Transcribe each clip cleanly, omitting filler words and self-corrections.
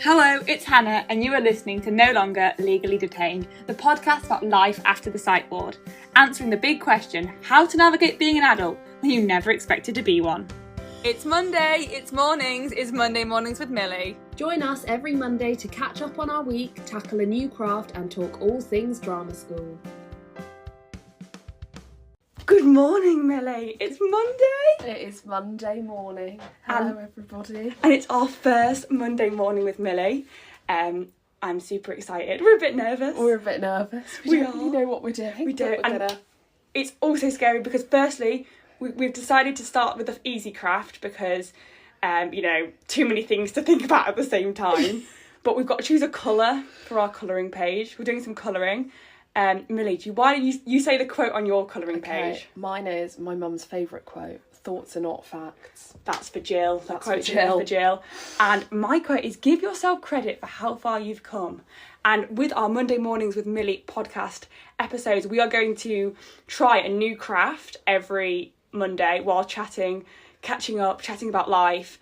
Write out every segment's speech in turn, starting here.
Hello, it's Hannah, and you are listening to No Longer Legally Detained, the podcast about life after the psych ward, answering the big question, how to navigate being an adult when you never expected to be one. It's Monday, it's Monday mornings with Millie. Join us every Monday to catch up on our week, tackle a new craft and talk all things drama school. Good morning, Millie. It's Monday. It is Monday morning. Hello, everybody. And it's our first Monday morning with Millie. I'm super excited. We're a bit nervous. We are. You know what we're doing. We do. It's also scary because firstly, we've decided to start with the easy craft because, too many things to think about at the same time. But we've got to choose a colour for our colouring page. We're doing some colouring. Millie, why don't you say the quote on your colouring page? Mine is my mum's favourite quote, thoughts are not facts. That's for Jill. That's for Jill. And my quote is, give yourself credit for how far you've come. And with our Monday Mornings with Millie podcast episodes, we are going to try a new craft every Monday while catching up, chatting about life.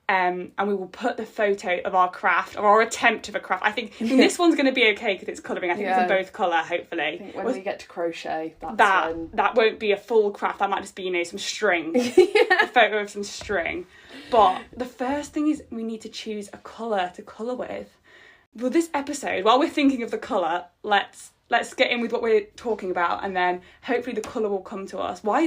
And we will put the photo of our craft, or our attempt of a craft. I think this one's going to be okay because it's colouring. I think it's in both colour, hopefully. I think when we get to crochet, that won't be a full craft. That might just be, some string. A photo of some string. But the first thing is we need to choose a colour to colour with. Well, this episode, while we're thinking of the colour, let's get in with what we're talking about, and then hopefully the colour will come to us. Why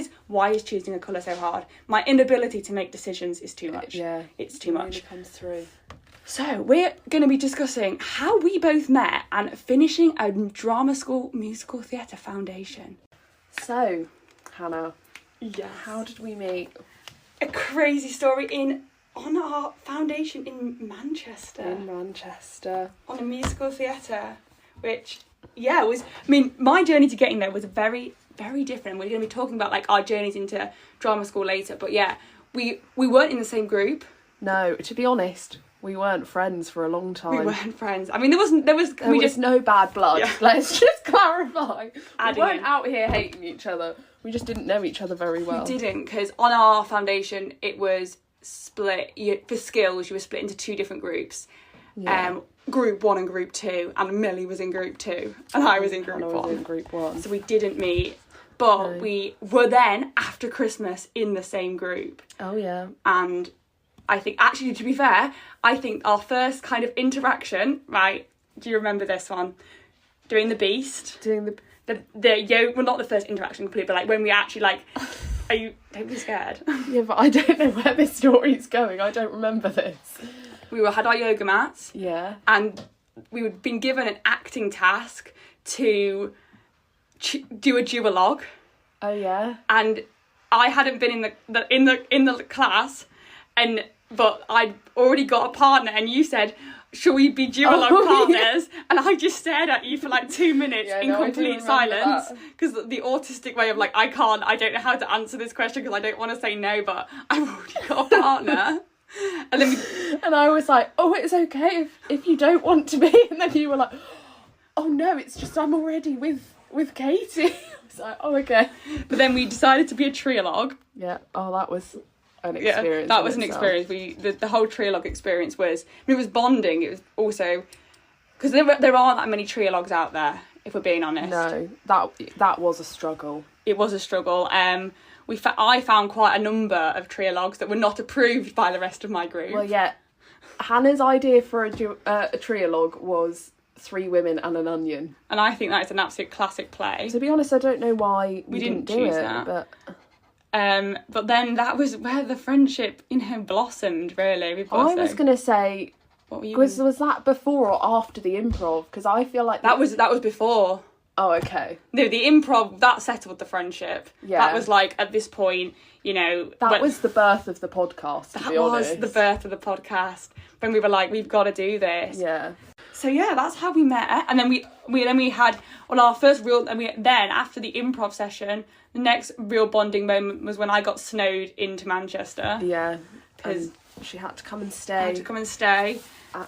is choosing a colour so hard? My inability to make decisions is too much. Yeah, it's too much. It really comes through. So we're going to be discussing how we both met and finishing a drama school musical theatre foundation. So, Hannah, yes, how did we meet? A crazy story on our foundation in Manchester. On a musical theatre, which... yeah, my journey to getting there was very, very different. We're going to be talking about our journeys into drama school later. But yeah, we weren't in the same group. No, to be honest, we weren't friends for a long time. We weren't friends. I mean, there was no bad blood. Yeah. Let's just clarify. We weren't out here hating each other. We just didn't know each other very well. We didn't, because on our foundation, it was split. For skills, you were split into two different groups. Yeah. Group 1 and Group 2, and Millie was in Group 2 and I was in Group 1. I was in Group 1. So we didn't meet, but we were then, after Christmas, in the same group. Oh, yeah. And I think, actually, to be fair, I think our first kind of interaction, right, do you remember this one? Doing the Beast. Doing well, not the first interaction, but when we actually, don't be scared. Yeah, but I don't know where this story's going. I don't remember this. We had our yoga mats. Yeah. And we had been given an acting task to do a duologue. Oh yeah. And I hadn't been in the class, but I'd already got a partner, and you said, "Shall we be duologue partners?" Yeah. And I just stared at you for 2 minutes in complete silence, because the autistic way of I don't know how to answer this question because I don't want to say no, but I've already got a partner. And I was like, "Oh, it's okay if you don't want to be." And then you were like, "Oh no, it's just I'm already with Katie." I was like, "Oh, okay." But then we decided to be a trialogue. Yeah. Oh, that was an experience. Yeah, that was an experience. The whole trialogue experience was. It was bonding. It was also because there aren't that many trialogues out there, if we're being honest. No, that was a struggle. It was a struggle. I found quite a number of trialogues that were not approved by the rest of my group. Well, yeah. Hannah's idea for a trialogue was 3 women and an onion. And I think that is an absolute classic play. To be honest, I don't know why we didn't choose that. But then that was where the friendship, blossomed, really. I was going to say, was that before or after the improv? Because I feel like... That was before. Oh, okay. No, the improv, that settled the friendship. Yeah. That was at this point, That was the birth of the podcast, to be honest. That was the birth of the podcast, when we were we've got to do this. Yeah. So yeah, that's how we met. And then we had, our first real, then after the improv session, the next real bonding moment was when I got snowed into Manchester. Yeah. Because she had to come and stay.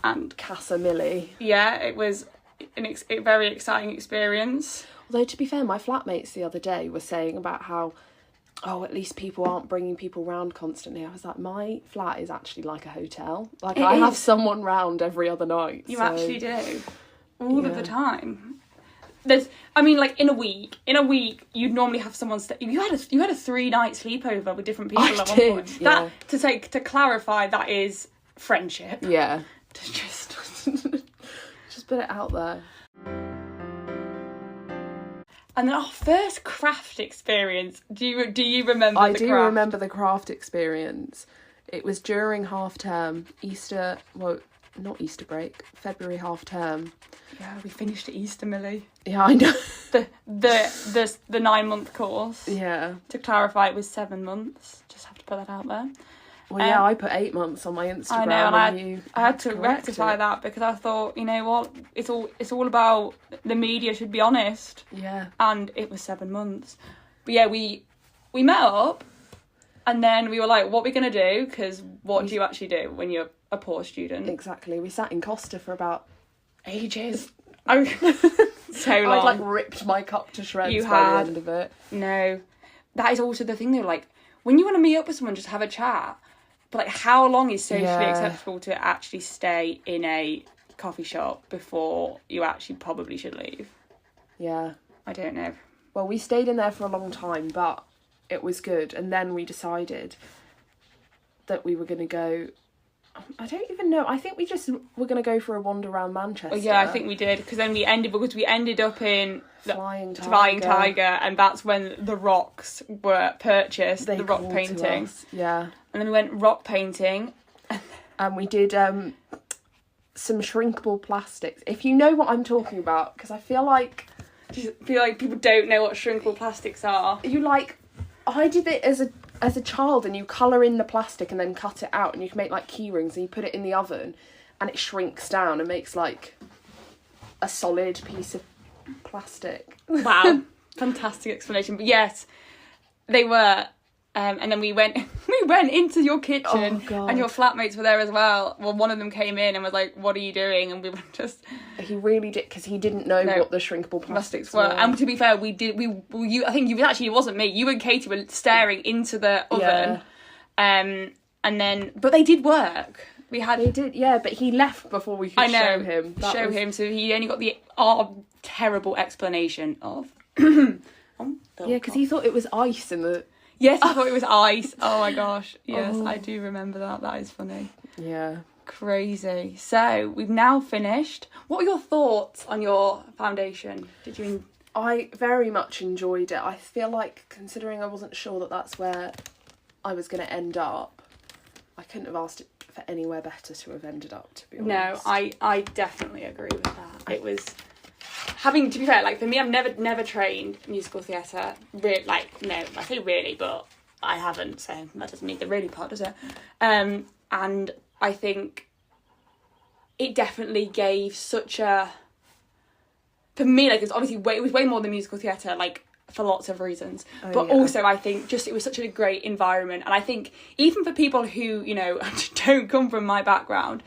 And Casa Millie. Yeah, it was a very exciting experience. Although, to be fair, my flatmates the other day were saying about how oh, at least people aren't bringing people round constantly. I was like, my flat is actually like a hotel. Like, I have someone round every other night. You actually do. All of the time. There's, I mean, like, in a week, you'd normally have someone you had a 3-night sleepover with different people at one point. Yeah. That, to clarify, that is friendship. Yeah. To just put it out there. And then our first craft experience. Do you remember? I do remember the craft experience. It was during half term, Easter. Well, not Easter break. February half term. Yeah, we finished at Easter, Millie. Yeah, I know. The 9-month course. Yeah. To clarify, it was 7 months. Just have to put that out there. Well, yeah, I put 8 months on my Instagram. I know, and I had to rectify that because I thought, you know what, it's all about the media should be honest. Yeah. And it was 7 months. But yeah, we met up, and then we were like, what are we gonna do? Because what do you actually do when you're a poor student? Exactly. We sat in Costa for about ages. So long. I'd like ripped my cup to shreds by the end of it. No, that is also the thing though. Like, when you want to meet up with someone, just have a chat. But like, how long is socially acceptable to actually stay in a coffee shop before you actually probably should leave? Yeah. I don't know. Well, we stayed in there for a long time, but it was good. And then we decided that we were going to go... I don't even know. I think we just were going to go for a wander around Manchester. Oh, yeah, I think we did. Because then we ended up in... Flying Tiger, and that's when the rocks were purchased, the rock painting. Yeah. And then we went rock painting. And we did some shrinkable plastics. If you know what I'm talking about, because I feel like people don't know what shrinkable plastics are. I did it as a child, and you colour in the plastic and then cut it out, and you can make like key rings, and you put it in the oven, and it shrinks down and makes like a solid piece of plastic. Wow. Fantastic explanation. But yes, they were. And then we went into your kitchen, and your flatmates were there as well. Well, one of them came in and was like, "What are you doing?" And we were just... He really did, because he didn't know what the shrinkable plastics were. And to be fair, we did. I think it wasn't me. You and Katie were staring into the oven. And then, but they did work. They did, yeah. But he left before we could show him. Him, so he only got our terrible explanation of. Yeah, because he thought it was ice in the. Yes, I thought it was ice. Oh my gosh. Yes, I do remember that. That is funny. Yeah. Crazy. So, we've now finished. What were your thoughts on your foundation? I very much enjoyed it. I feel like, considering I wasn't sure that that's where I was going to end up, I couldn't have asked it for anywhere better to have ended up, to be honest. No, I definitely agree with that. It was... Having, to be fair, like, for me, I've never trained musical theatre. No, I say really, but I haven't, so that doesn't mean the really part, does it? And I think it definitely gave such a... For me, like, it was way more than musical theatre, like, for lots of reasons. Also, I think just it was such a great environment. And I think even for people who, don't come from my background...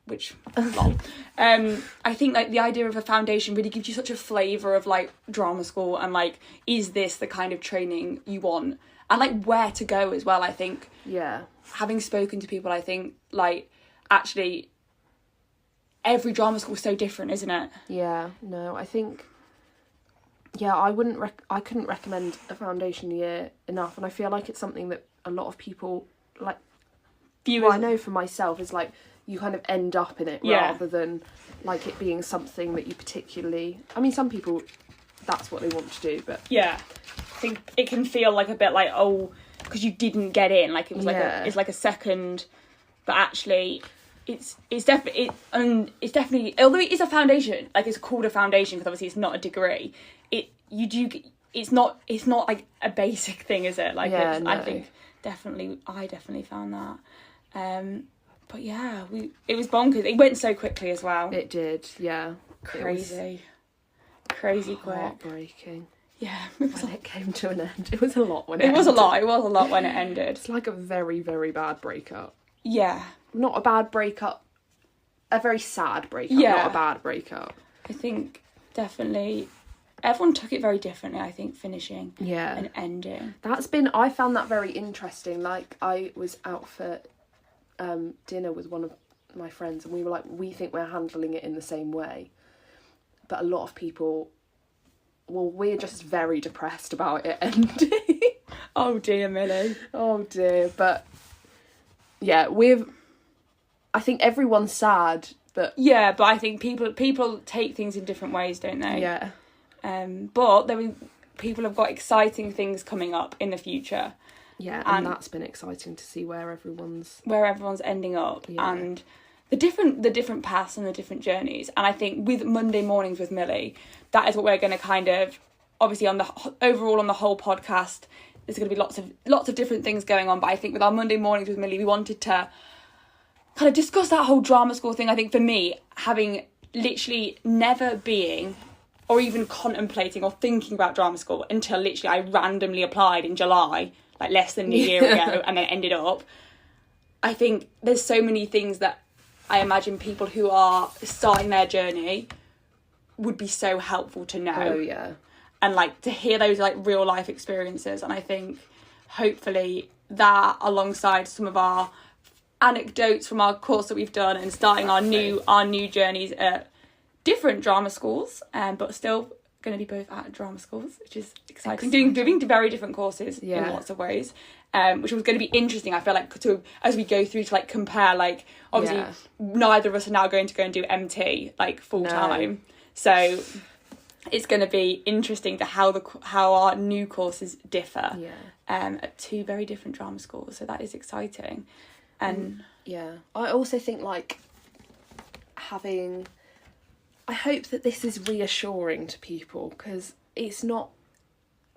which, I think, like, the idea of a foundation really gives you such a flavour of, like, drama school and, like, is this the kind of training you want? And, like, where to go as well, I think. Yeah. Having spoken to people, I think, like, actually, every drama school is so different, isn't it? Yeah, no, I think... Yeah, I couldn't recommend a foundation year enough, and I feel like it's something that a lot of people, like... Viewers... Well, I know for myself, is, like... You kind of end up in it rather than like it being something that you particularly... I mean, some people, that's what they want to do, but... Yeah. I think it can feel like a bit like, because you didn't get in. Like, it was like it's like a second... But actually, it's definitely... Although it is a foundation, like, it's called a foundation, because obviously it's not a degree, it's not like a basic thing, is it? Like, no. I think I definitely found that. But yeah, it was bonkers. It went so quickly as well. It did, yeah. Crazy quick. Heartbreaking. Yeah. When it came to an end. It was a lot when it ended. It was a lot when it ended. It's like a very, very bad breakup. Yeah. Not a bad breakup. A very sad breakup, not a bad breakup. I think definitely everyone took it very differently, I think, finishing Yeah. and ending. I found that very interesting. Like, I was out for dinner with one of my friends, and we were like, we think we're handling it in the same way. But a lot of people, well, we're just very depressed about it ending. Oh dear, Millie. Oh dear. But yeah, I think everyone's sad, but yeah, but I think people take things in different ways, don't they? Yeah. But people have got exciting things coming up in the future. Yeah, and that's been exciting to see where everyone's ending up, and the different paths and the different journeys. And I think with Monday Mornings with Millie, that is what we're going to kind of, obviously on the whole podcast, there's going to be lots of different things going on. But I think with our Monday Mornings with Millie, we wanted to kind of discuss that whole drama school thing. I think for me, having literally never being or even contemplating or thinking about drama school until literally I randomly applied in July, like less than a year ago, and then ended up. I think there's so many things that I imagine people who are starting their journey would be so helpful to know. Oh, yeah. And, like, to hear those, like, real life experiences. And I think, hopefully, that alongside some of our anecdotes from our course that we've done and starting our new journeys at different drama schools, but still going to be both at drama schools, which is exciting. Doing very different courses in lots of ways, which was going to be interesting. I feel like as we go through to like compare, like obviously neither of us are now going to go and do MT like full time, so it's going to be interesting to how our new courses differ at two very different drama schools. So that is exciting, and I also think like I hope that this is reassuring to people, because it's not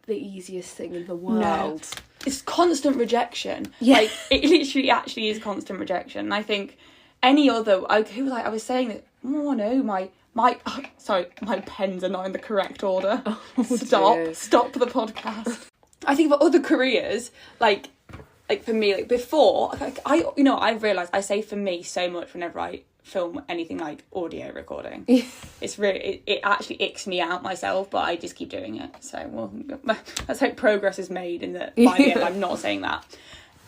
the easiest thing in the world. No. It's constant rejection. Yeah. Like, it literally actually is constant rejection. And I think any other... I was saying that, oh no, my pens are not in the correct order. Oh, Stop the podcast. I think for other careers, like for me, like before, I've realised I say for me so much whenever I film anything like audio recording. It's really it actually icks me out myself, but I just keep doing it. So let's hope progress is made in the by the end. I'm not saying that.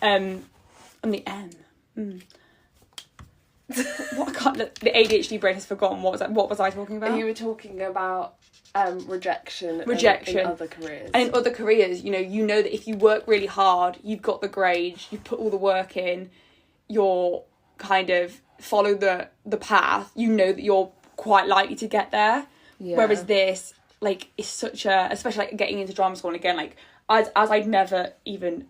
And the M. The ADHD brain has forgotten what was I talking about? You were talking about rejection in other careers. And in other careers, you know that if you work really hard, you've got the grades, you put all the work in, you're kind of follow the path, you know that you're quite likely to get there. Whereas this, like, is such a, especially like getting into drama school, and again, like as I'd never even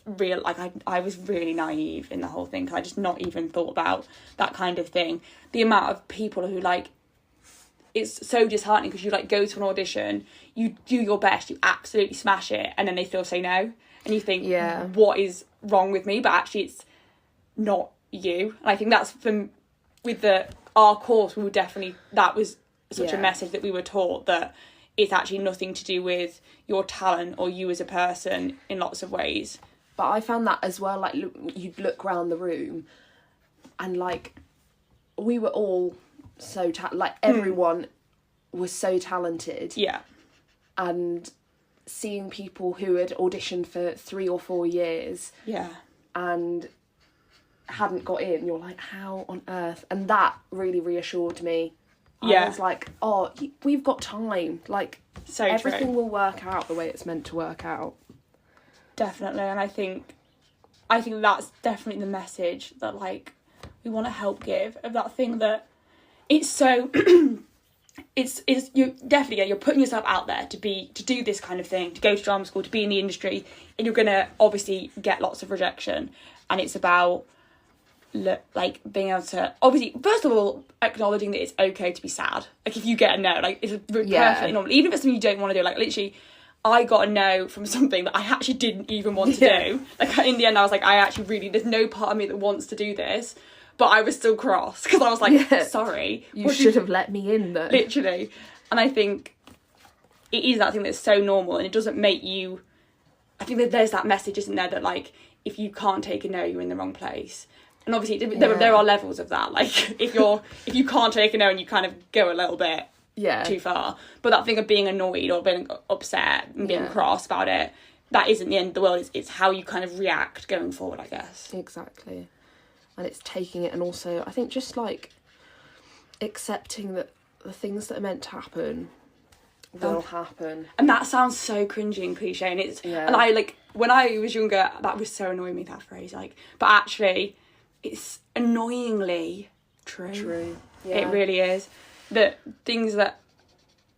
I was really naive in the whole thing, because I just not even thought about that kind of thing. The amount of people who like, it's so disheartening, because you like go to an audition, you do your best, you absolutely smash it, and then they still say no, and you think, what is wrong with me? But actually it's not you. And I think that's with our course, we were definitely, that was such a message that we were taught, that it's actually nothing to do with your talent or you as a person in lots of ways. But I found that as well, like, you'd look around the room and like we were all so everyone was so talented, and seeing people who had auditioned for 3 or 4 years and hadn't got in, you're like, how on earth? And that really reassured me. I was like, oh, we've got time, like, so everything will work out the way it's meant to work out. Definitely. And I think that's definitely the message that like we want to help give, of that thing that it's so it's you definitely you're putting yourself out there to do this kind of thing, to go to drama school, to be in the industry, and you're gonna obviously get lots of rejection, and it's about like being able to, obviously, first of all, acknowledging that it's okay to be sad. Like, if you get a no, like, it's perfectly normal, even if it's something you don't want to do. Like, literally, I got a no from something that I actually didn't even want to do. Like, in the end, I was like, there's no part of me that wants to do this, but I was still cross, because I was like, sorry, you should have let me in though. Literally. And I think it is that thing that's so normal, and it doesn't make you, I think that there's that message, isn't there, that like, if you can't take a no, you're in the wrong place. And obviously there are levels of that. Like, if you can't take a no and you kind of go a little bit too far. But that thing of being annoyed or being upset and being cross about it, that isn't the end of the world. It's how you kind of react going forward, I guess. Exactly. And it's taking it, and also I think just like accepting that the things that are meant to happen will happen. And that sounds so cringy and cliche, and it's and I like, when I was younger, that was so annoying me, that phrase, like, but actually it's annoyingly true. It really is. That things that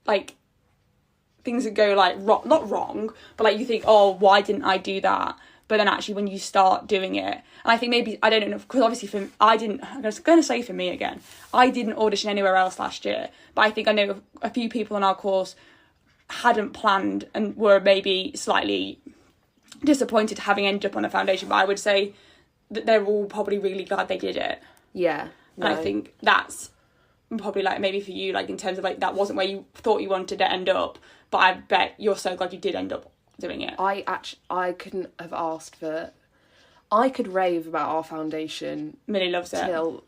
go like wrong, not wrong, but like you think, oh, why didn't I do that? But then actually when you start doing it, and I think maybe, I don't know, because obviously I'm going to say for me again, I didn't audition anywhere else last year, but I think I know a few people in our course hadn't planned and were maybe slightly disappointed having ended up on a foundation, but I would say that they're all probably really glad they did it. Yeah. No. And I think that's probably like, maybe for you, like in terms of like, that wasn't where you thought you wanted to end up, but I bet you're so glad you did end up doing it. I couldn't have asked for... I could rave about our foundation. Millie loves it. Till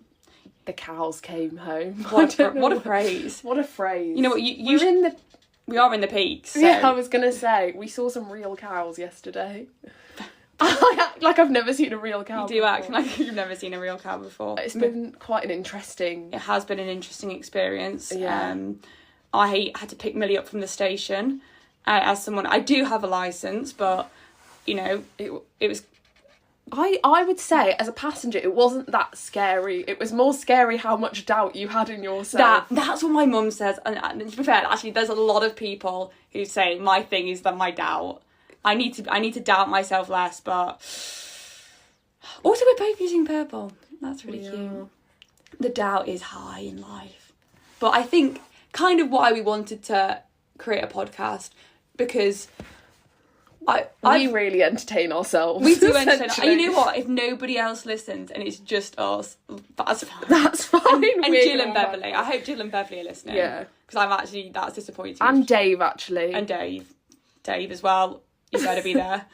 the cows came home. What a phrase. What a phrase. You know what, we are in the peaks. So. Yeah, I was going to say, we saw some real cows yesterday. I act like I've never seen a real cow. You do act like you've never seen a real cow before. It's been quite an interesting... It has been an interesting experience. Yeah. I had to pick Millie up from the station. As someone, I do have a licence, but, you know, it was... I would say, as a passenger, it wasn't that scary. It was more scary how much doubt you had in yourself. That's what my mum says. And to be fair, actually, there's a lot of people who say my thing is that my doubt. I need to doubt myself less, but... Also, we're both using purple. That's really cute. The doubt is high in life. But I think kind of why we wanted to create a podcast, because... we really entertain ourselves. We do entertain. And you know what? If nobody else listens and it's just us, that's fine. That's fine. And Jill and Beverly. I hope Jill and Beverly are listening. Yeah. Because that's disappointing. And Dave, actually. And Dave as well. You better be there.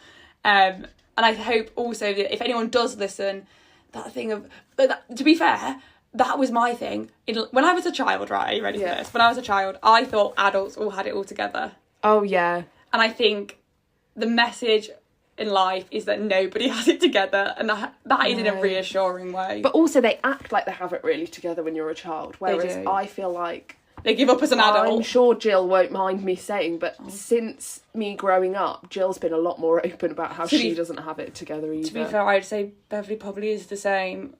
And I hope also that if anyone does listen, that thing of... to be fair, that was my thing. When I was a child, right? Are you ready for this? When I was a child, I thought adults all had it all together. Oh, yeah. And I think... the message in life is that nobody has it together, and that is in a reassuring way. But also they act like they have it really together when you're a child, whereas I feel like... they give up as an adult. I'm sure Jill won't mind me saying, but since me growing up, Jill's been a lot more open about how she doesn't have it together either. To be fair, I'd say Beverly probably is the same.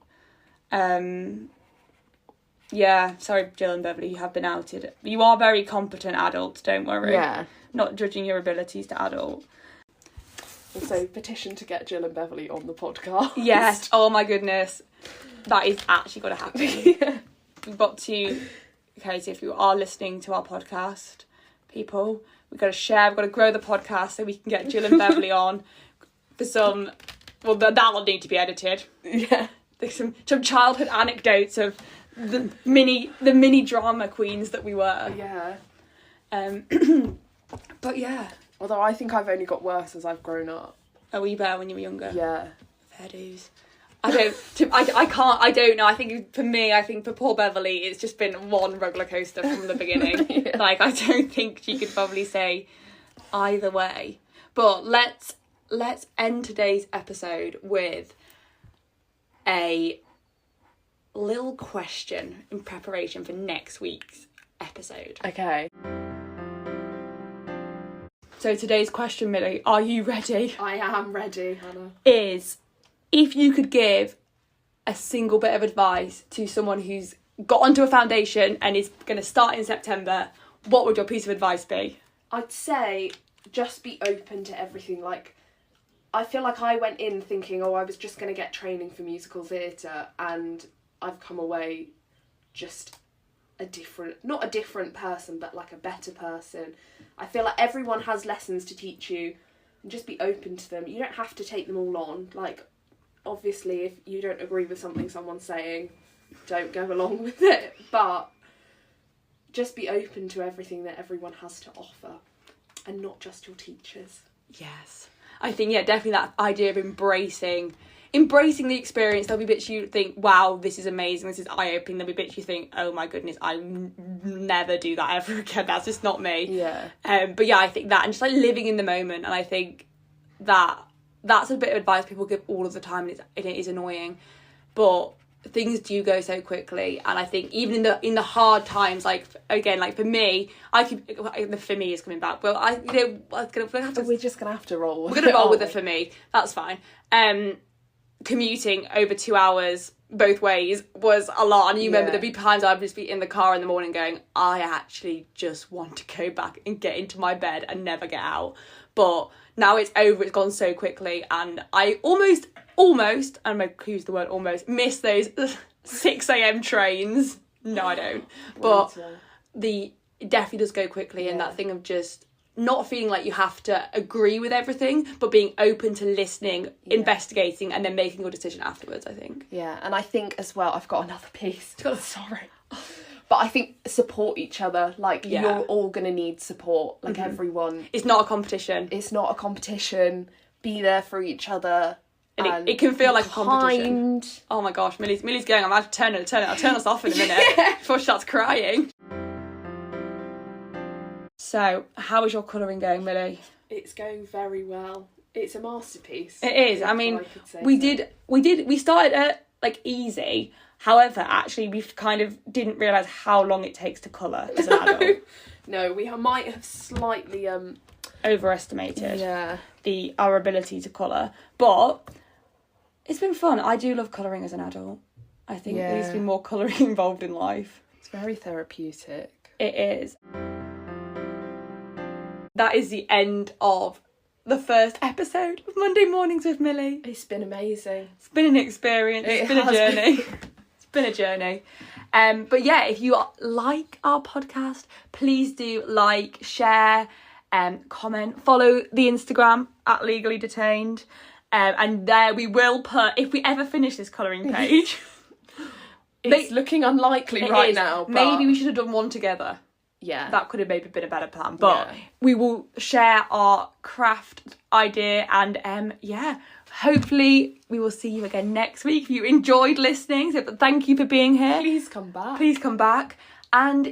Yeah, sorry, Jill and Beverly, you have been outed. You are very competent adults, don't worry. Yeah. Not judging your abilities to adult. Also, petition to get Jill and Beverly on the podcast. Yes. Oh my goodness. That is actually got to happen. Yeah. We've got to... Okay, so if you are listening to our podcast, people, we've got to share, we've got to grow the podcast so we can get Jill and Beverly on for some... Well, that'll need to be edited. Yeah. There's some childhood anecdotes of the mini drama queens that we were. Yeah. But yeah. Although I think I've only got worse as I've grown up. Oh, were you better when you were younger? Yeah. Fair dues. I don't know. I think for me, for poor Beverly, it's just been one roller coaster from the beginning. Yeah. Like, I don't think she could probably say either way. But let's end today's episode with a little question in preparation for next week's episode. Okay. So today's question, Millie, are you ready? I am ready, Hannah. Is, if you could give a single bit of advice to someone who's got onto a foundation and is going to start in September, what would your piece of advice be? I'd say just be open to everything. Like, I feel like I went in thinking, I was just going to get training for musical theatre, and I've come away just not a different person, but like a better person. I feel like everyone has lessons to teach you, and just be open to them. You don't have to take them all on. Like, obviously, if you don't agree with something someone's saying, don't go along with it. But just be open to everything that everyone has to offer, and not just your teachers. Yes. I think, definitely that idea of embracing embracing the experience. There'll be bits you think, wow, this is amazing, this is eye-opening. There'll be bits you think, oh my goodness, never do that ever again. That's just not me. Yeah. But yeah, I think that, and just like living in the moment. And I think that's a bit of advice people give all of the time, and it is annoying, but things do go so quickly. And I think even in the hard times, like again, like for me, the for me is coming back, but we're just gonna have to roll. We're gonna roll with it for me. That's fine. Commuting over 2 hours both ways was a lot, and you remember there'd be times I'd just be in the car in the morning going, I actually just want to go back and get into my bed and never get out. But now it's over, it's gone so quickly, and I almost, and I'm going to use the word almost, miss those 6 a.m. trains. No, I don't. But it definitely does go quickly, and that thing of just not feeling like you have to agree with everything, but being open to listening, investigating, and then making your decision afterwards, I think. Yeah, and I think as well, I've got another piece. Sorry. But I think support each other. Like, you're all going to need support. Like, everyone. It's not a competition. It's not a competition. Be there for each other. And it can feel like a competition. Oh my gosh, Millie's going, I'm going to turn it. I'll turn us off in a minute before she starts crying. So, how is your colouring going, Millie? It's going very well. It's a masterpiece. It is. I mean, we started at like easy. However, actually, we kind of didn't realise how long it takes to colour as an adult. No, we might have slightly overestimated our ability to colour. But it's been fun. I do love colouring as an adult. I think there needs to be more colouring involved in life. It's very therapeutic. It is. That is the end of the first episode of Monday Mornings with Millie. It's been amazing. It's been an experience. It's been a journey. It's been a journey. But yeah, if you like our podcast, please do like, share, comment, follow the Instagram at Legally Detained. And there we will put, if we ever finish this colouring page. It's looking unlikely right now. But maybe we should have done one together. Yeah. That could have maybe been a better plan. But we will share our craft idea, and hopefully we will see you again next week. If you enjoyed listening, so thank you for being here. Please come back. And